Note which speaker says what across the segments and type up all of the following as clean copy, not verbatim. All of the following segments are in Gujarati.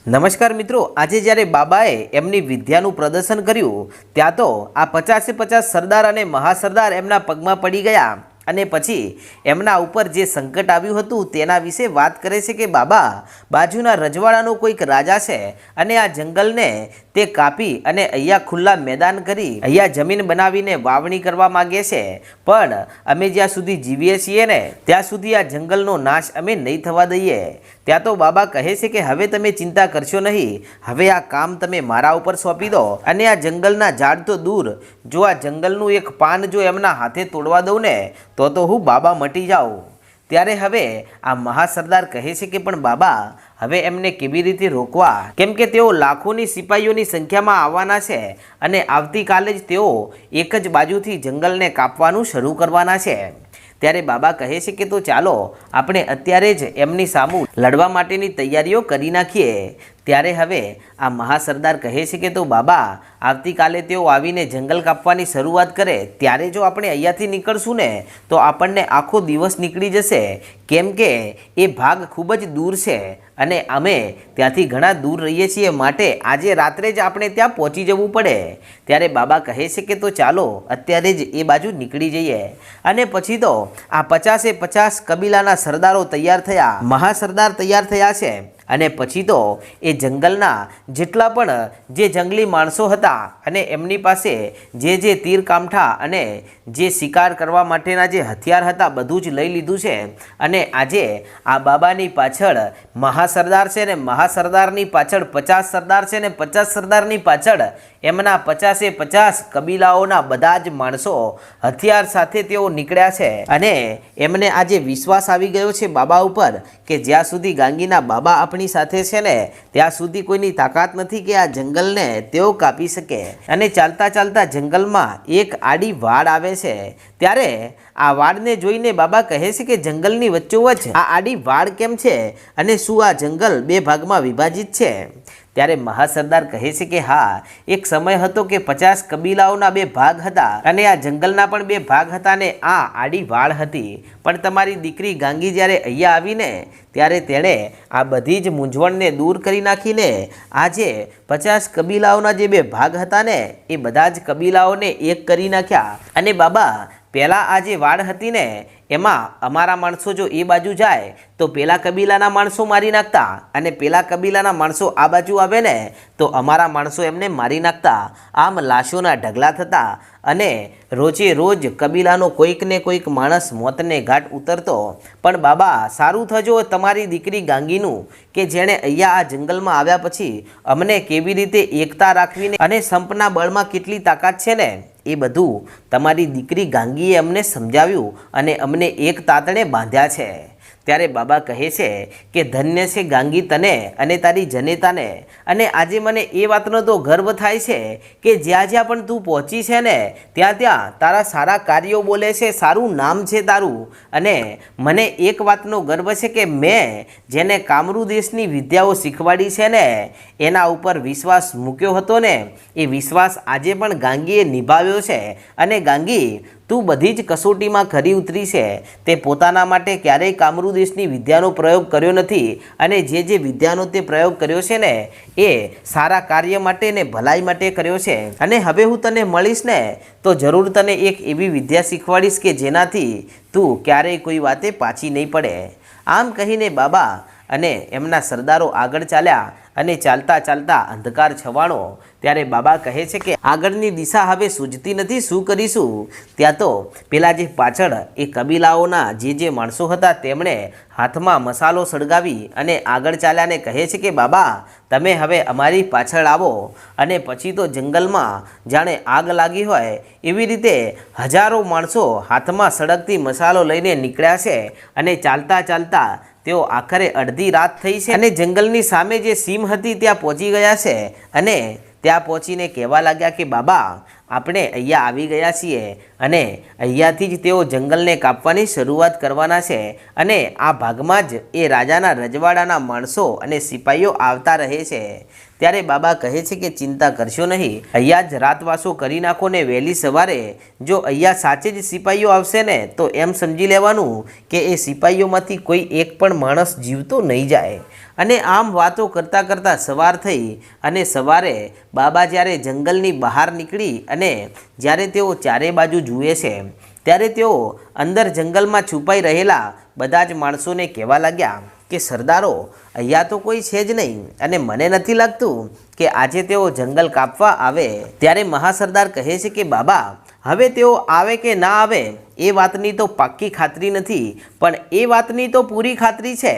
Speaker 1: નમસ્કાર મિત્રો, આજે જ્યારે બાબાએ એમની વિદ્યાનું પ્રદર્શન કર્યું ત્યાં તો આ 50-50 સરદાર અને મહાસરદાર એમના પગમાં પડી ગયા અને પછી એમના ઉપર જે સંકટ આવ્યું હતું તેના વિશે વાત કરે છે કે બાબા બાજુના રજવાડાનો કોઈક રાજા છે અને આ જંગલને તે કાપી અને અહીંયા ખુલ્લા મેદાન કરી અહીંયા જમીન બનાવીને વાવણી કરવા માગે છે, પણ અમે જ્યાં સુધી જીવીએ છીએ ને ત્યાં સુધી આ જંગલનો નાશ અમે નહીં થવા દઈએ। ત્યાં તો બાબા કહે છે કે હવે તમે ચિંતા કરશો નહીં, હવે આ કામ તમે મારા ઉપર સોંપી દો અને આ જંગલના ઝાડ તો દૂર, જો આ જંગલનું એક પાન જો એમના હાથે તોડવા દઉં ને તો હું બાબા મટી જાઉં। ત્યારે હવે આ મહાસરદાર કહે છે કે પણ બાબા હવે એમને કેવી રીતે રોકવા, કેમ કે તેઓ લાખોની સિપાહીઓની સંખ્યામાં આવવાના છે અને આવતીકાલે જ તેઓ એક જ બાજુથી જંગલને કાપવાનું શરૂ કરવાના છે। ત્યારે બાબા કહે છે કે તો ચાલો આપણે અત્યારે જ એમની સામું લડવા માટેની તૈયારીઓ કરી નાખીએ। ત્યારે હવે આ મહાસરદાર કહે છે કે તો બાબા આવતીકાલે તેઓ આવીને જંગલ કાપવાની શરૂઆત કરે ત્યારે જો આપણે અહીંયાથી નીકળશું ને તો આપણને આખો દિવસ નીકળી જશે, કેમ કે એ ભાગ ખૂબ જ દૂર છે અને અમે ત્યાંથી ઘણા દૂર રહીએ છીએ, માટે આજે રાત્રે જ આપણે ત્યાં પહોંચી જવું પડે। ત્યારે બાબા કહે છે કે તો ચાલો અત્યારે જ એ બાજુ નીકળી જઈએ। અને પછી તો આ 50-50 કબીલાના સરદારો તૈયાર થયા, મહાસરદાર તૈયાર થયા છે અને પછી તો એ જંગલના જેટલા પણ જે જંગલી માણસો હતા અને એમની પાસે જે તીર કામઠા અને જે શિકાર કરવા માટેના જે હથિયાર હતા બધું જ લઈ લીધું છે અને આજે આ બાબાની પાછળ મહાસરદાર છે ને મહાસરદારની પાછળ 50 સરદાર છે ને 50 સરદારની પાછળ એમના 50-50 કબીલાઓના બધા જ માણસો હથિયાર સાથે તેઓ નીકળ્યા છે અને એમને આજે વિશ્વાસ આવી ગયો છે બાબા ઉપર કે જ્યાં સુધી ગાંગીના બાબા આપણી સાથે છે ને ત્યાં સુધી કોઈની તાકાત નથી કે આ જંગલને તેઓ કાપી શકે। અને ચાલતા ચાલતા જંગલમાં એક આડી વાડ આવે છે, ત્યારે આ વાડને જોઈને બાબા કહે છે કે જંગલની વચ્ચોવચ્ચ આ આડી વાડ કેમ છે અને શું આ જંગલ બે ભાગમાં વિભાજિત છે? ત્યારે મહાસરદાર કહે છે કે હા, એક સમય હતો કે 50 કબીલાઓના બે ભાગ હતા અને આ જંગલના પણ બે ભાગ હતા ને આ આડી વાડ હતી, પણ તમારી દીકરી ગાંગી જ્યારે અહીંયા આવીને ત્યારે તેણે આ બધી જ મૂંઝવણને દૂર કરી નાખીને આજે 50 કબીલાઓના જે બે ભાગ હતા ને એ બધા જ કબીલાઓને એક કરી નાખ્યા। અને બાબા પહેલાં આ જે વાડ હતી ને એમાં અમારા માણસો જો એ બાજુ જાય તો પેલા કબીલાના માણસો મારી નાખતા અને પેલા કબીલાના માણસો આ બાજુ આવે ને તો અમારા માણસો એમને મારી નાખતા। આમ લાશોના ઢગલા થતા અને રોજે રોજ કબીલાનો કોઈક ને કોઈક માણસ મોતને ઘાટ ઉતરતો। પણ બાબા સારું થજો તમારી દીકરી ગાંગીનું કે જેણે અહીંયા આ જંગલમાં આવ્યા પછી અમને કેવી રીતે એકતા રાખવીને અને સંપના બળમાં કેટલી તાકાત છે ને એ બધું તમારી દીકરી ગાંગીએ અમને સમજાવ્યું અને અમને એક તાતણે બાંધ્યા છે। ત્યારે બાબા કહે છે કે ધન્ય છે ગાંગી તને અને તારી જનેતાને, અને આજે મને એ વાતનો તો ગર્વ થાય છે કે જ્યાં જ્યાં પણ તું પહોંચી છે ને ત્યાં ત્યાં તારા સારા કાર્યો બોલે છે, સારું નામ છે તારું। અને મને એક વાતનો ગર્વ છે કે મેં જેને કામરૂ દેશની વિદ્યાઓ શીખવાડી છે ને એના ઉપર વિશ્વાસ મૂક્યો હતો ને એ વિશ્વાસ આજે પણ ગાંગીએ નિભાવ્યો છે। અને ગાંગી તું બધી જ કસોટીમાં ખરી ઉતરી છે, તે પોતાના માટે ક્યારેય કામરૂ દેશની વિદ્યાનો પ્રયોગ કર્યો નથી અને જે વિદ્યાનો તે પ્રયોગ કર્યો છે ને એ સારા કાર્ય માટે ને ભલાઈ માટે કર્યો છે। અને હવે હું તને મળીશ ને તો જરૂર તને એક એવી વિદ્યા શીખવાડીશ કે જેનાથી તું ક્યારેય કોઈ વાતે પાછી નહીં પડે। આમ કહીને બાબા અને એમના સરદારો આગળ ચાલ્યા અને ચાલતા ચાલતા અંધકાર છવાણો। ત્યારે બાબા કહે છે કે આગળની દિશા હવે સૂઝતી નથી, શું કરીશું? ત્યાં તો પેલા જે પાછળ એ કબીલાઓના જે માણસો હતા તેમણે હાથમાં મસાલો સળગાવી અને આગળ ચાલ્યાને કહે છે કે બાબા તમે હવે અમારી પાછળ આવો। અને પછી તો જંગલમાં જાણે આગ લાગી હોય એવી રીતે હજારો માણસો હાથમાં સળગતી મસાલો લઈને નીકળ્યા છે અને ચાલતા ચાલતા તેઓ આખરે અડધી રાત થઈ છે અને જંગલની સામે જે સીમ હતી ત્યાં પહોંચી ગયા છે અને ત્યાં પહોંચીને કહેવા લાગ્યા કે બાબા આપણે અહીંયા આવી ગયા છીએ અને અહીંયાથી જ તેઓ જંગલને કાપવાની શરૂઆત કરવાના છે અને આ ભાગમાં જ એ રાજાના રજવાડાના માણસો અને સિપાહીઓ આવતા રહે છે। ત્યારે બાબા કહે છે કે ચિંતા કરશો નહીં, અહીંયા જ રાતવાસો કરી નાખો ને વહેલી સવારે જો અહીંયા સાચે જ સિપાહીઓ આવશે ને તો એમ સમજી લેવાનું કે એ સિપાહીઓમાંથી કોઈ એક પણ માણસ જીવતો નહીં જાય। અને આમ વાતો કરતાં કરતાં સવાર થઈ અને સવારે બાબા જ્યારે જંગલની બહાર નીકળી અને જ્યારે તેઓ ચારે બાજુ જુએ છે ત્યારે તેઓ અંદર જંગલમાં છુપાઈ રહેલા બધા જ માણસોને કહેવા લાગ્યા કે સરદારો અહીંયા તો કોઈ છે જ નહીં અને મને નથી લાગતું કે આજે તેઓ જંગલ કાપવા આવે। ત્યારે મહાસરદાર કહે છે કે બાબા હવે તેઓ આવે કે ના આવે એ વાતની તો પાક્કી ખાતરી નથી, પણ એ વાતની તો પૂરી ખાતરી છે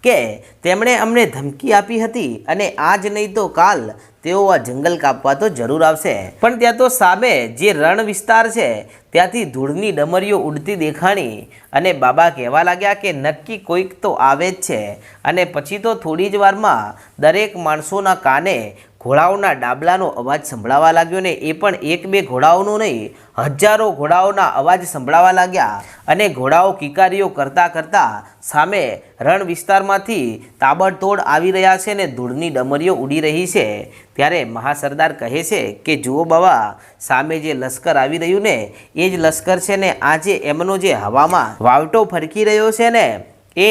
Speaker 1: કે તેમણે અમને ધમકી આપી હતી અને આજ નહીં તો કાલ તેઓ આ જંગલ કાપવા તો જરૂર આવશે। પણ ત્યાં તો સામે જે રણ વિસ્તાર છે ત્યાંથી ધૂળની ડમરીઓ ઉડતી દેખાણી અને બાબા કહેવા લાગ્યા કે નક્કી કોઈક તો આવે જ છે। અને પછી તો થોડી જ વારમાં દરેક માણસોના કાને ઘોડાઓના ડાબલાનો અવાજ સંભળાવા લાગ્યો ને એ પણ એક બે ઘોડાઓનો નહીં, હજારો ઘોડાઓના અવાજ સંભળાવા લાગ્યા અને ઘોડાઓ કિકારીઓ કરતાં કરતાં સામે રણ વિસ્તારમાંથી તાબડતોડ આવી રહ્યા છે ને ધૂળની ડમરીઓ ઉડી રહી છે। ત્યારે મહાસરદાર કહે છે કે જુઓ બાબા, સામે જે લશ્કર આવી રહ્યું ને એ જ લશ્કર છે ને આ જે એમનો જે હવામાં વાવટો ફરકી રહ્યો છે ને એ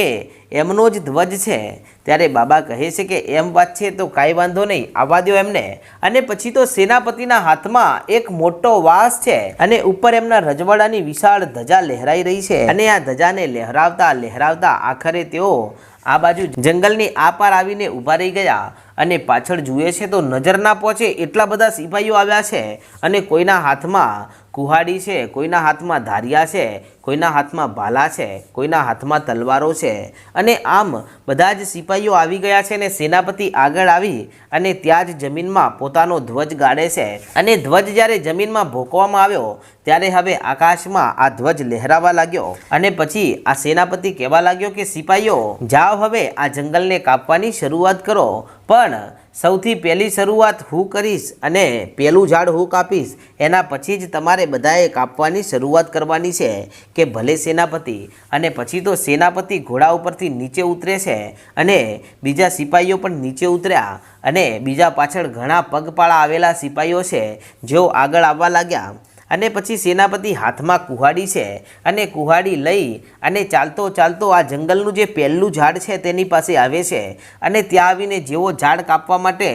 Speaker 1: એમનો જ ધ્વજ છે। ત્યારે બાબા કહે છે કે એમ વાત છે તો કાંઈ વાંધો નહીં, આવવા દો એમને। અને પછી તો સેનાપતિના હાથમાં એક મોટો વાંસ છે અને ઉપર એમના રજવાડાની વિશાળ ધજા લહેરાઈ રહી છે અને આ ધજાને લહેરાવતા લહેરાવતા આખરે તેઓ આ બાજુ જંગલની આ પાર આવીને ઊભા રહી ગયા અને પાછળ જુએ છે તો નજર ના પહોંચે એટલા બધા સિપાહીઓ આવ્યા છે અને કોઈના હાથમાં કુહાડી છે, કોઈના હાથમાં ધારિયા છે, કોઈના હાથમાં ભાલા છે, કોઈના હાથમાં તલવારો છે અને આમ બધા જ સિપાહીઓ આવી ગયા છે ને સેનાપતિ આગળ આવી અને ત્યાં જ જમીનમાં પોતાનો ધ્વજ ગાડે છે અને ધ્વજ જ્યારે જમીનમાં ભોંકવામાં આવ્યો ત્યારે હવે આકાશમાં આ ધ્વજ લહેરાવા લાગ્યો અને પછી આ સેનાપતિ કહેવા લાગ્યો કે સિપાહીઓ જાઓ હવે આ જંગલને કાપવાની શરૂઆત કરો, પણ સૌથી પહેલી શરૂઆત હું કરીશ અને પહેલું ઝાડ હું કાપીશ, એના પછી જ તમારે બધાએ કાપવાની શરૂઆત કરવાની છે કે ભલે સેનાપતિ। અને પછી તો સેનાપતિ ઘોડા ઉપરથી નીચે ઉતરે છે અને બીજા સિપાહીઓ પણ નીચે ઉતર્યા અને બીજા પાછળ ઘણા પગપાળા આવેલા સિપાહીઓ છે જેઓ આગળ આવવા લાગ્યા અને પછી સેનાપતિ હાથમાં કુહાડી છે અને કુહાડી લઈ અને ચાલતો ચાલતો આ જંગલનું જે પહેલું ઝાડ છે તેની પાસે આવે છે અને ત્યાં આવીને જેવો ઝાડ કાપવા માટે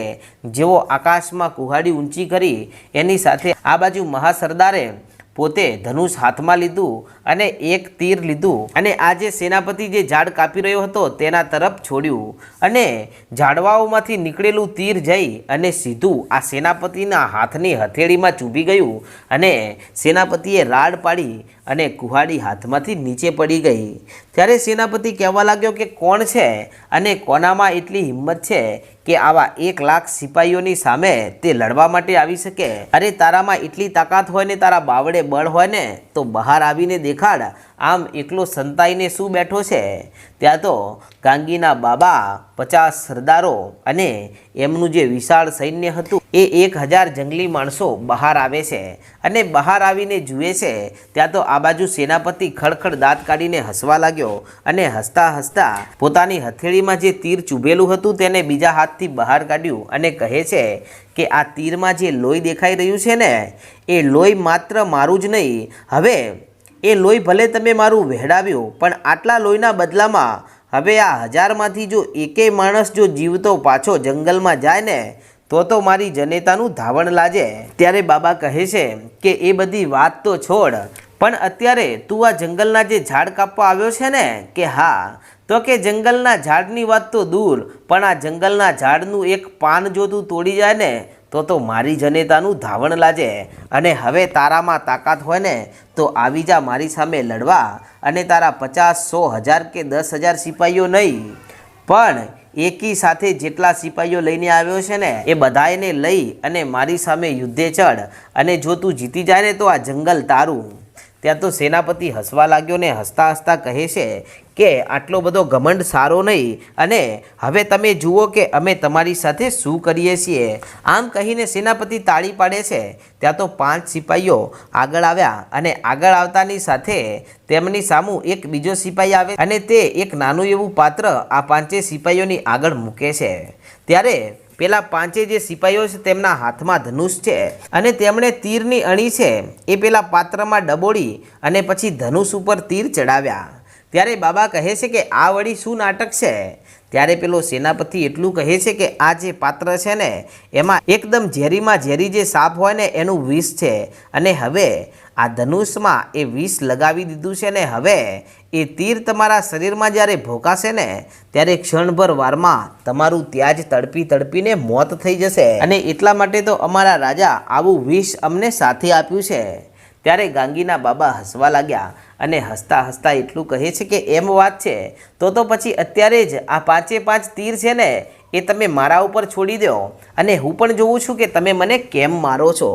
Speaker 1: જેવો આકાશમાં કુહાડી ઊંચી કરી એની સાથે આ બાજુ મહાસરદારે પોતે ધનુષ હાથમાં લીધું અને એક તીર લીધું અને આ જે સેનાપતિ જે ઝાડ કાપી રહ્યો હતો તેના તરફ છોડ્યું અને ઝાડવાઓમાંથી નીકળેલું તીર જઈ અને સીધું આ સેનાપતિના હાથની હથેળીમાં ચૂભી ગયું અને સેનાપતિએ રાડ પાડી અને કુહાડી હાથમાંથી નીચે પડી ગઈ। ત્યારે સેનાપતિ કહેવા લાગ્યો કે કોણ છે અને કોનામાં એટલી હિંમત છે કે આવા 1 લાખ સિપાહીઓની સામે તે લડવા માટે આવી શકે? અરે તારામાં એટલી તાકાત હોય ને તારા બાવડે બળ હોય ને તો બહાર આવીને દેખાડ, આમ એકલો સંતાઈને શું બેઠો છે? ત્યાં તો ગાંગીના બાબા 50 સરદારો અને એમનું જે વિશાળ સૈન્ય હતું એ 1000 જંગલી માણસો બહાર આવે છે અને બહાર આવીને જુએ છે ત્યાં તો આ બાજુ સેનાપતિ ખડખડ દાંત કાઢીને હસવા લાગ્યો અને હસતા હસતા પોતાની હથેળીમાં જે તીર ચૂભેલું હતું તેને બીજા હાથથી બહાર કાઢ્યું અને કહે છે કે આ તીરમાં જે લોહી દેખાઈ રહ્યું છે ને એ લોહી માત્ર મારું જ નહીં, હવે એ લોહી ભલે તમે મારું વહેડાવ્યું પણ આટલા લોહીના બદલામાં હવે આ 1000માંથી જો એકેય માણસ જો જીવતો પાછો જંગલમાં જાય ને તો મારી જનેતાનું ધાવણ લાજે। ત્યારે બાબા કહે છે કે એ બધી વાત તો છોડ, પણ અત્યારે તું આ જંગલના જે ઝાડ કાપવા આવ્યો છે ને કે હા, તો કે જંગલના ઝાડની વાત તો દૂર પણ આ જંગલના ઝાડનું એક પાન જો તું તોડી જાય ને તો મારી જનેતાનું ધાવણ લાજે અને હવે તારામાં તાકાત હોય ને તો આવી જા મારી સામે લડવા અને તારા 50, 100, 1000 કે 10,000 સિપાહીઓ નહીં પણ એકી સાથે જેટલા સિપાહીઓ લઈને આવ્યો છે ને એ બધાને લઈ અને મારી સામે યુદ્ધે ચડ અને જો તું જીતી જાય ને તો આ જંગલ તારું। ત્યાં તો સેનાપતિ હસવા લાગ્યો ને હસતા હસતા કહે છે કે આટલો બધો ઘમંડ સારો નહીં અને હવે તમે જુઓ કે અમે તમારી સાથે શું કરીએ છીએ। આમ કહીને સેનાપતિ તાળી પાડે છે। ત્યાં તો 5 સિપાહીઓ આગળ આવ્યા અને આગળ આવતાની સાથે તેમની સામું એક બીજો સિપાહી આવે અને તે એક નાનું એવું પાત્ર આ 5 સિપાહીઓની આગળ મૂકે છે। ત્યારે પેલા 5 જે સિપાહીઓ છે તેમના હાથમાં ધનુષ છે અને તેમણે તીરની અણી છે એ પેલા પાત્રમાં ડબોળી અને પછી ધનુષ ઉપર તીર ચડાવ્યા। ત્યારે બાબા કહે છે કે આ વળી શું નાટક છે? ત્યારે પેલો સેનાપતિ એટલું કહે છે કે આ જે પાત્ર છે ને એમાં એકદમ ઝેરીમાં ઝેરી જે સાપ હોય ને એનું વિષ છે અને હવે આ ધનુષમાં એ વિષ લગાવી દીધું છે ને હવે એ તીર તમારા શરીરમાં જ્યારે ભોંકાશે ને ત્યારે ક્ષણભર વારમાં તમારું ત્યાં જ તડપી તડપીને મોત થઈ જશે અને એટલા માટે તો અમારા રાજા આવું વિષ અમને સાથે આપ્યું છે। ત્યારે ગાંગીના બાબા હસવા લાગ્યા અને હસતા હસતા એટલું કહે છે કે એમ વાત છે તો પછી અત્યારે જ આ 5 તીર છે ને એ તમે મારા ઉપર છોડી દો અને હું પણ જોઉં છું કે તમે મને કેમ મારો છો।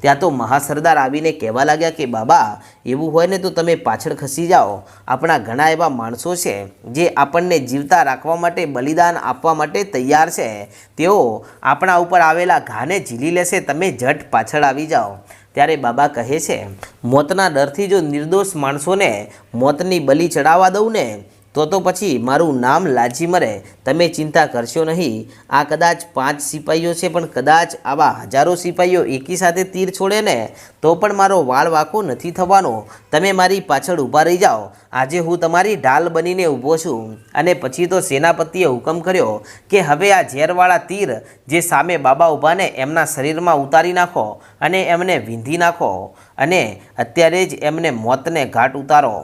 Speaker 1: ત્યાં તો મહાસરદાર આવીને કહેવા લાગ્યા કે બાબા એવું હોય ને તો તમે પાછળ ખસી જાઓ। આપણા ઘણા એવા માણસો છે જે આપણને જીવતા રાખવા માટે બલિદાન આપવા માટે તૈયાર છે। તેઓ આપણા ઉપર આવેલા ઘાને ઝીલી લેશે, તમે જટ પાછળ આવી જાઓ। ત્યારે બાબા કહે છે મોતના ડરથી જો નિર્દોષ માણસોને મોતની બલિ ચડાવવા દઉં ને તો પછી મારું નામ લાજી મરે, તમે ચિંતા કરશો નહીં। આ કદાચ 5 સિપાહીઓ છે પણ કદાચ આવા હજારો સિપાહીઓ એકી સાથે તીર છોડે ને તો પણ મારો વાળ વાંકો નથી થવાનો, તમે મારી પાછળ ઊભા રહી જાઓ। આજે હું તમારી ઢાલ બનીને ઊભો છું। અને પછી તો સેનાપતિએ હુકમ કર્યો કે હવે આ ઝેરવાળા તીર જે સામે બાબા ઊભા ને એમના શરીરમાં ઉતારી નાખો અને એમને વીંધી નાખો અને અત્યારે જ એમને મોતને ઘાટ ઉતારો।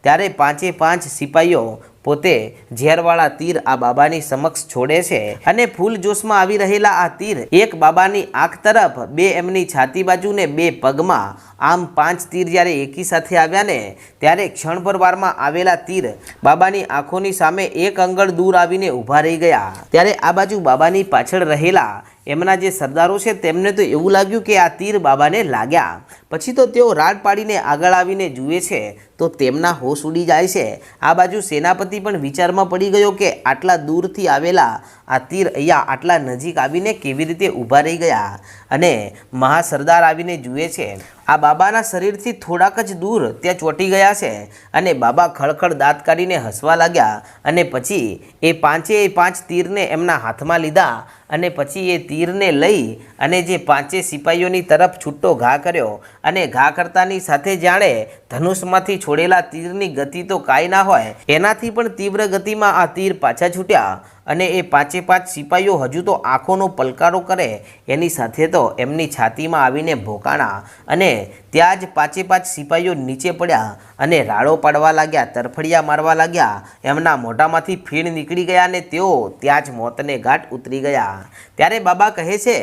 Speaker 1: ત્યારે 5 સિપાહીઓ પોતે ઝેરવાળા તીર આ બાબાની સમક્ષ છોડે છે અને ફૂલ જોશમાં આવી રહેલા આ તીર એક બાબાની આંખ તરફ, 2 એમની છાતી બાજુ ને 2 પગમાં, આમ 5 તીર જ્યારે એકી સાથે આવ્યા ને ત્યારે ક્ષણભર વારમાં આવેલા તીર બાબાની આંખોની સામે 1 અંગળ દૂર આવીને ઊભા રહી ગયા। ત્યારે આ બાજુ બાબાની પાછળ રહેલા એમના જે સરદારો છે તેમને તો એવું લાગ્યું કે આ તીર બાબાને લાગ્યા। પછી તો તેઓ રાડ પાડીને આગળ આવીને જુએ છે તો તેમના હોશ ઉડી જાય છે। આ બાજુ સેનાપતિ પણ વિચારમાં પડી ગયો કે આટલા દૂરથી આવેલા આ તીર અહીંયા આટલા નજીક આવીને કેવી રીતે ઊભા રહી ગયા। અને મહાસરદાર આવીને જુએ છે આ બાબાના શરીરથી થોડાક જ દૂર ત્યાં ચોંટી ગયા છે અને બાબા ખળખળ દાંત કાઢીને હસવા લાગ્યા અને પછી એ 5 તીરને એમના હાથમાં લીધા અને પછી એ તીરને લઈ અને જે 5 સિપાહીઓની તરફ છૂટો ઘા કર્યો અને ઘા કરતાની સાથે જાણે ધનુષમાંથી છોડેલા તીરની ગતિ તો કાંઈ ના હોય એનાથી પણ તીવ્ર ગતિમાં આ તીર પાછા છૂટ્યા અને એ 5 સિપાહીઓ હજુ તો આંખોનો પલકારો કરે એની સાથે તો એમની છાતીમાં આવીને ભોંકાણા અને ત્યાં જ 5 સિપાહીઓ નીચે પડ્યા અને રાડો પાડવા લાગ્યા, તરફડિયા મારવા લાગ્યા, એમના મોઢામાંથી ફીણ નીકળી ગયા અને તેઓ ત્યાં જ મોતને ઘાટ ઉતરી ગયા। ત્યારે બાબા કહે છે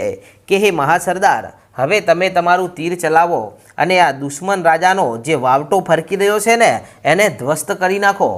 Speaker 1: કે હે મહાસરદાર, હવે તમે તમારું તીર ચલાવો અને આ દુશ્મન રાજાનો જે વાવટો ફરકી રહ્યો છે ને એને ધ્વસ્ત કરી નાખો।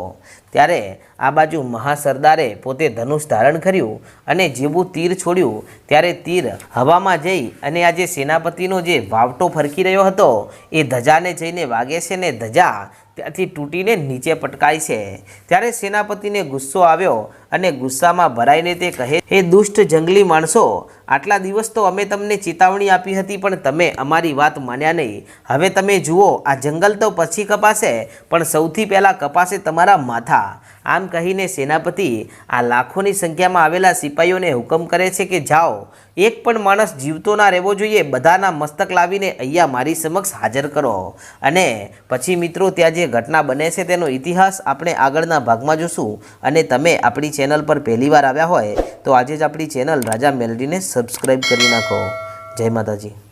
Speaker 1: ત્યારે આ બાજુ મહાસરદારે પોતે ધનુષ ધારણ કર્યું અને જેવું તીર છોડ્યું ત્યારે તીર હવામાં જઈ અને આ જે સેનાપતિનો જે વાવટો ફરકી રહ્યો હતો એ ધજાને જઈને વાગે છે ને ધજા ત્યાંથી તૂટીને નીચે પટકાય છે। ત્યારે સેનાપતિને ગુસ્સો આવ્યો અને ગુસ્સામાં ભરાઈને તે કહે, હે દુષ્ટ જંગલી માણસો, આટલા દિવસ તો અમે તમને ચેતવણી આપી હતી પણ તમે અમારી વાત માન્યા નહીં। હવે તમે જુઓ આ જંગલ તો પછી કપાશે પણ સૌથી પહેલાં કપાશે તમારા માથા। આમ કહીને સેનાપતિ આ લાખોની સંખ્યામાં આવેલા સિપાહીઓને હુકમ કરે છે કે જાઓ, એક પણ માણસ જીવતો ના રહેવો જોઈએ, બધાના મસ્તક લાવીને અહીંયા મારી સમક્ષ હાજર કરો। અને પછી મિત્રો ત્યાં જે ઘટના બને છે તેનો ઇતિહાસ આપણે આગળના ભાગમાં જોશું। અને તમે આપણી ચેનલ પર પહેલીવાર આવ્યા હોય તો આજે જ આપણી ચેનલ રાજા મેલડીને સબસ્ક્રાઈબ કરી નાખો। જય માતાજી।